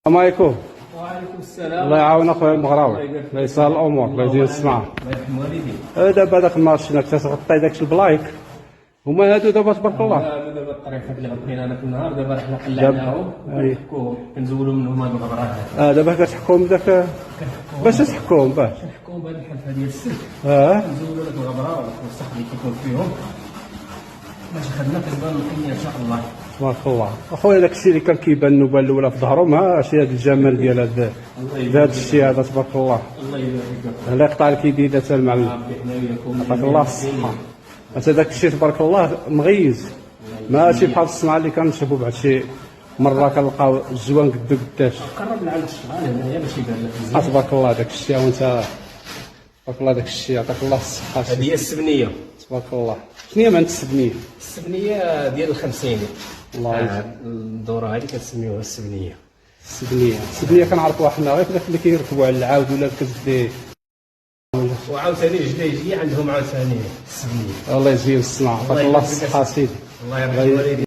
السلام عليكم. وعليكم السلام. الله يعاون اخويا المغراوي، الله يسهل الامور، الله يزيد الصنعه. الله يرحم والديك. دابا داك المارشينا كنت تغطي داك البلايك، هما هادو دابا تبارك الله. دابا الطريقه اللي غطينا انا في النهار دابا حنا قلعناهم كنحكوهم كنزولوا منهم هاد الغبرات. دابا كتحكوهم داك باش تحكوهم باش كنحكوهم بهاد الحلفه ديال السلك. كنزولوا داك الغبره والوسخ اللي كيكون فيهم باش خدمه كتبان نقيه ان شاء الله. تبارك الله اخويا. داك الشيء اللي كان كيبان النوبه الاولى في ظهرهم، ها شي هذا الجمال ديال هذا الشيء هذا تبارك الله. الله يبارك فيك. الله يقطع الكيديده حتى المعلم. ربي حنا وياكم. عطاك الله الصحه. حتى داك الشيء تبارك الله مغيز، ماشي بحال الصنعه اللي كنشوفوا بعض شي مره كنلقاو الزوان قدو قداش. قرب لعند الشغال هنايا باش يبان لك مزيان. تبارك الله داك الشيء وانت تبارك الله داك الشيء عطاك الله الصحه. هذه هي السبنيه. تبارك الله. شنو هي معنى السبنيه؟ السبنيه ديال الخمسيني. الله يجزاك. الدوره هذه كنسميوها السبنيه. السبنيه كنعرفوها حنا غير في داك اللي كيركبوا على العاود ولا الكزدي. وعاوتاني الجديجيه عندهم عاوتاني السبنيه. الله يزين الصنعه. عطاك الله الصحه سيدي. الله يرحم والديك.